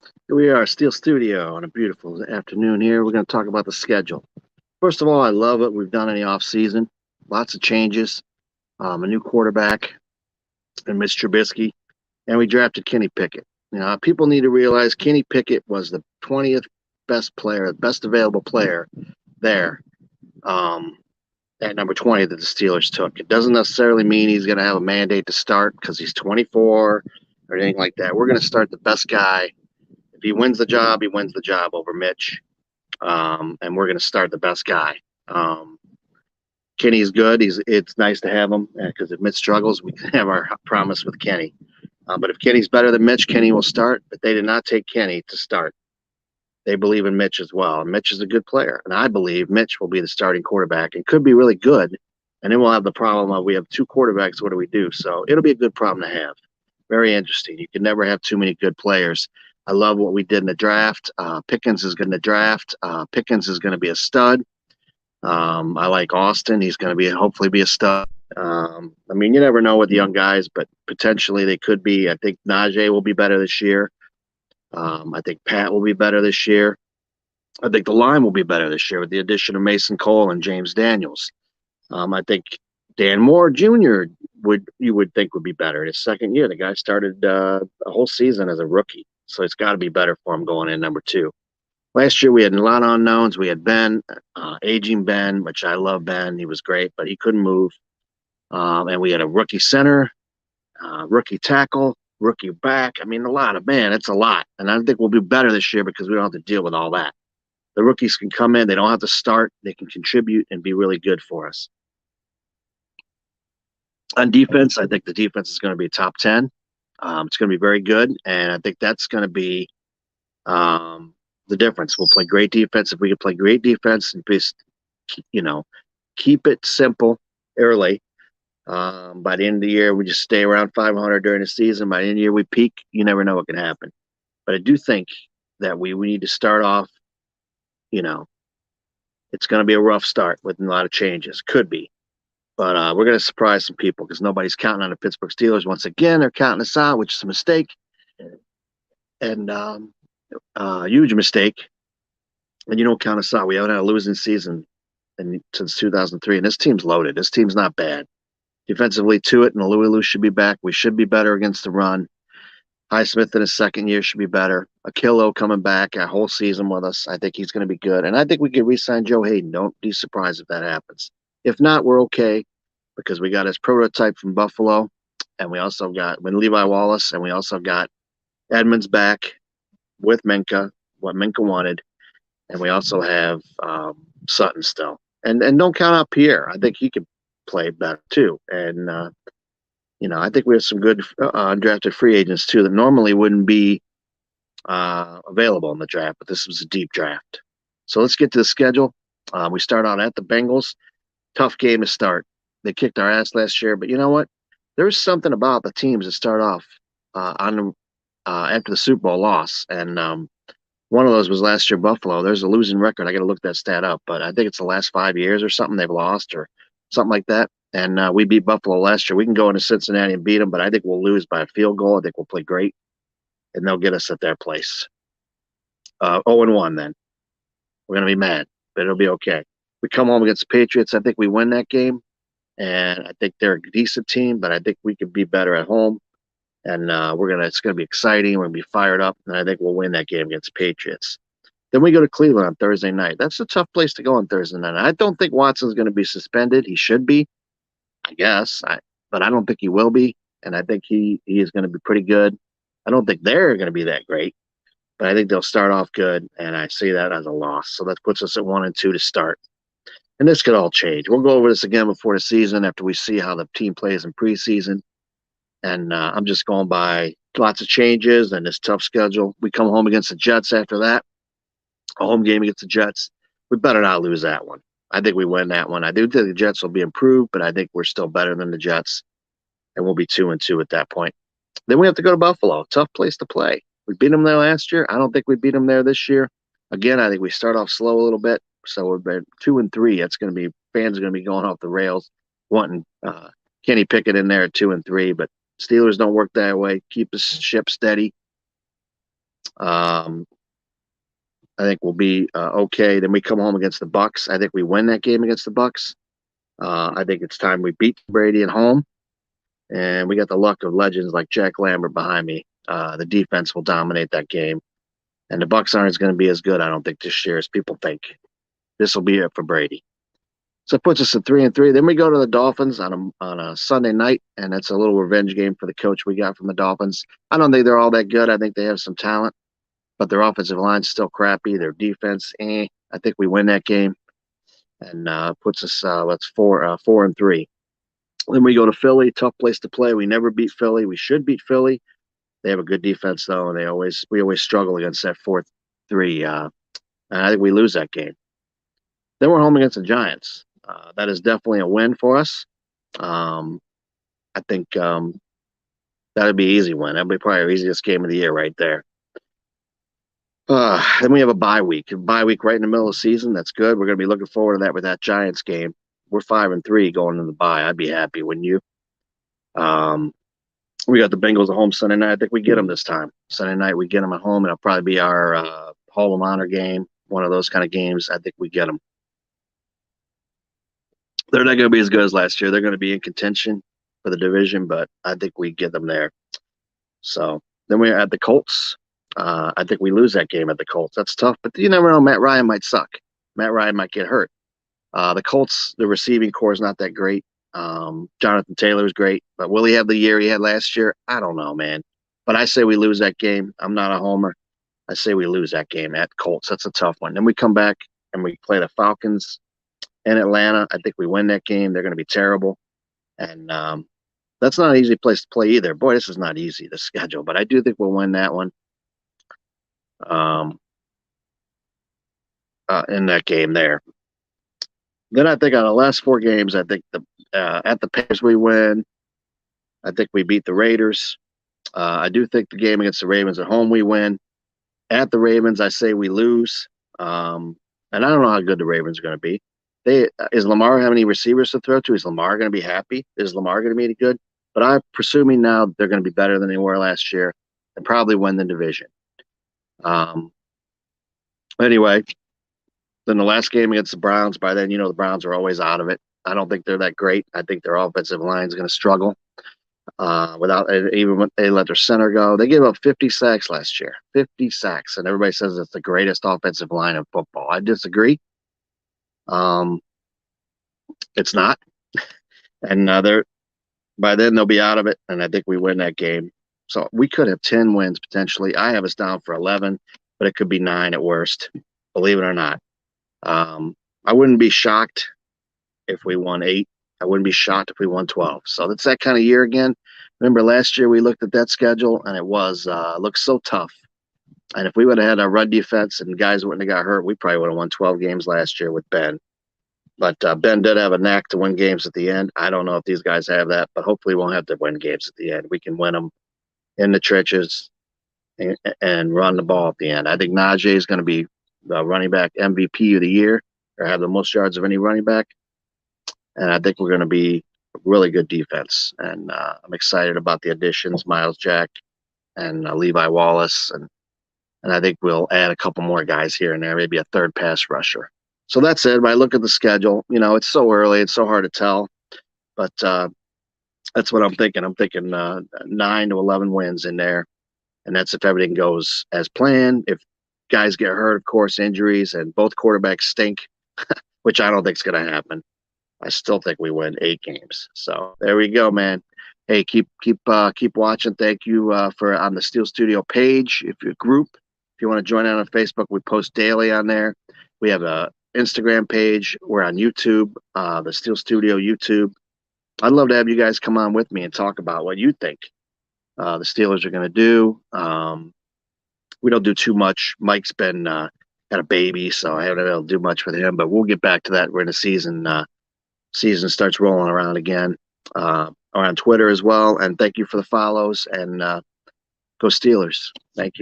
Here we are, Steel Studio, on a beautiful afternoon here. We're going to talk about the schedule. First of all, I love what we've done in the off season. Lots of changes, a new quarterback, and Mitch Trubisky, and we drafted Kenny Pickett. People need to realize Kenny Pickett was the 20th best player, best available player there at number 20 that the Steelers took. It doesn't necessarily mean he's going to have a mandate to start because he's 24 or anything like that. We're going to start the best guy. If he wins the job, he wins the job over Mitch. And we're going to start the best guy. Kenny's good. It's nice to have him because if Mitch struggles, we can have our promise with Kenny. But if Kenny's better than Mitch, Kenny will start. But they did not take Kenny to start. They believe in Mitch as well. And Mitch is a good player. And I believe Mitch will be the starting quarterback and could be really good. And then we'll have the problem of we have two quarterbacks. What do we do? So it'll be a good problem to have. Very interesting. You can never have too many good players. I love what we did in the draft. Pickens is going to draft. Pickens is going to be a stud. I like Austin. He's going to hopefully be a stud. You never know with the young guys, but potentially they could be. I think Najee will be better this year. I think Pat will be better this year. I think the line will be better this year with the addition of Mason Cole and James Daniels. I think Dan Moore Jr. would think would be better in his second year. The guy started a whole season as a rookie, so it's got to be better for him going in number two. Last year we had a lot of unknowns. We had Ben, aging Ben, which I love Ben. He was great, but he couldn't move. And we had a rookie center, rookie tackle, rookie back. A lot of it's a lot. And I think we'll be better this year because we don't have to deal with all that. The rookies can come in. They don't have to start. They can contribute and be really good for us. On defense, I think the defense is going to be top 10. It's going to be very good. And I think that's going to be the difference. We'll play great defense. If we can play great defense and just, keep it simple early. By the end of the year, we just stay around 500 during the season. By the end of the year, we peak. You never know what can happen. But I do think that we need to start off, it's going to be a rough start with a lot of changes. Could be. But we're going to surprise some people because nobody's counting on the Pittsburgh Steelers. Once again, they're counting us out, which is a mistake. And huge mistake. And you don't count us out. We haven't had a losing season since 2003. And this team's loaded. This team's not bad. Defensively to it, and Louis should be back. We should be better against the run. Highsmith in his second year should be better. Akillo coming back a whole season with us. I think he's going to be good. And I think we could re-sign Joe Hayden. Don't be surprised if that happens. If not, we're okay because we got his prototype from Buffalo. And we also got Levi Wallace, and we also got Edmonds back with Minka, what Minka wanted. And we also have Sutton still. And don't count out Pierre. I think he could play better too. And, I think we have some good undrafted free agents too that normally wouldn't be available in the draft, but this was a deep draft. So let's get to the schedule. We start out at the Bengals. Tough game to start. They kicked our ass last year, but you know what? There's something about the teams that start off after the Super Bowl loss. And one of those was last year, Buffalo. There's a losing record. I got to look that stat up, but I think it's the last 5 years or something they've lost or something like that. And we beat Buffalo last year. We can go into Cincinnati and beat them, but I think we'll lose by a field goal. I think we'll play great, and they'll get us at their place. 0-1 then. We're going to be mad, but it'll be okay. We come home against the Patriots. I think we win that game, and I think they're a decent team, but I think we could be better at home. And it's going to be exciting. We're going to be fired up, and I think we'll win that game against the Patriots. Then we go to Cleveland on Thursday night. That's a tough place to go on Thursday night. I don't think Watson's going to be suspended. He should be, I guess, but I don't think he will be, and I think he is going to be pretty good. I don't think they're going to be that great, but I think they'll start off good, and I see that as a loss. So that puts us at 1-2 to start. And this could all change. We'll go over this again before the season after we see how the team plays in preseason. And I'm just going by lots of changes and this tough schedule. We come home against the Jets after that. A home game against the Jets. We better not lose that one. I think we win that one. I do think the Jets will be improved, but I think we're still better than the Jets. And we'll be 2-2 at that point. Then we have to go to Buffalo. Tough place to play. We beat them there last year. I don't think we beat them there this year. Again, I think we start off slow a little bit. So we're 2-3. That's going to be fans are going to be going off the rails, wanting Kenny Pickett in there at 2-3. But Steelers don't work that way. Keep the ship steady. Um, I think we'll be okay. Then we come home against the Bucks. I think we win that game against the Bucks. I think it's time we beat Brady at home, and we got the luck of legends like Jack Lambert behind me. The defense will dominate that game, and the Bucks aren't going to be as good, I don't think, this year as people think. This will be it for Brady. So it puts us at 3-3. Then we go to the Dolphins on a Sunday night, and it's a little revenge game for the coach we got from the Dolphins. I don't think they're all that good. I think they have some talent, but their offensive line's still crappy. Their defense, I think we win that game, and puts us that's 4-3. Then we go to Philly, tough place to play. We never beat Philly. We should beat Philly. They have a good defense though, and we always struggle against that 4-3. And I think we lose that game. Then we're home against the Giants. That is definitely a win for us. I think that'd be an easy win. That'd be probably our easiest game of the year right there. Then we have a bye week. Right in the middle of the season. That's good. We're going to be looking forward to that with that Giants game. We're 5-3 going into the bye. I'd be happy, wouldn't you? We got the Bengals at home Sunday night. I think we get them this time. Sunday night, we get them at home, and it'll probably be our Hall of Honor game, one of those kind of games. I think we get them. They're not going to be as good as last year. They're going to be in contention for the division, but I think we get them there. So then we're at the Colts. I think we lose that game at the Colts. That's tough, but you never know. Matt Ryan might suck. Matt Ryan might get hurt. The Colts, the receiving core is not that great. Jonathan Taylor is great, but will he have the year he had last year? I don't know, man. But I say we lose that game. I'm not a homer. I say we lose that game at Colts. That's a tough one. Then we come back and we play the Falcons in Atlanta. I think we win that game. They're going to be terrible. And that's not an easy place to play either. Boy, this is not easy, the schedule. But I do think we'll win that one. In that game there. Then I think on the last 4 games, I think at the Packers we win. I think we beat the Raiders. I do think the game against the Ravens at home we win. At the Ravens, I say we lose. And I don't know how good the Ravens are going to be. Is Lamar have any receivers to throw to? Is Lamar going to be happy? Is Lamar going to be any good? But I'm presuming now they're going to be better than they were last year and probably win the division. Anyway, then the last game against the Browns, by then, the Browns are always out of it. I don't think they're that great. I think their offensive line is going to struggle even when they let their center go. They gave up 50 sacks last year, 50 sacks, and everybody says it's the greatest offensive line in football. I disagree. It's not. And by then they'll be out of it, and I think we win that game. So we could have 10 wins potentially. I have us down for 11, but it could be 9 at worst, believe it or not. I wouldn't be shocked if we won 8. I wouldn't be shocked if we won 12. So it's that kind of year again. Remember last year we looked at that schedule, and it looked so tough. And if we would have had our run defense and guys wouldn't have got hurt, we probably would have won 12 games last year with Ben. But Ben did have a knack to win games at the end. I don't know if these guys have that, but hopefully we won't have to win games at the end. We can win them in the trenches and run the ball at the end. I think Najee is going to be the running back MVP of the year, or have the most yards of any running back. And I think we're going to be a really good defense. And I'm excited about the additions, Miles Jack and Levi Wallace. And I think we'll add a couple more guys here and there, maybe a third pass rusher. So that's it. When I look at the schedule, it's so early. It's so hard to tell. But that's what I'm thinking. I'm thinking 9 to 11 wins in there. And that's if everything goes as planned. If guys get hurt, of course, injuries, and both quarterbacks stink, which I don't think is going to happen. I still think we win 8 games. So there we go, man. Hey, keep watching. Thank you for on the Steel Studio page. If you're a group, if you want to join out on Facebook, we post daily on there. We have a Instagram page. We're on YouTube, the Steel Studio YouTube. I'd love to have you guys come on with me and talk about what you think the Steelers are going to do. We don't do too much. Mike's been had a baby, so I haven't been able to do much with him. But we'll get back to that when the season starts rolling around again. Or on Twitter as well. And thank you for the follows. And go Steelers. Thank you.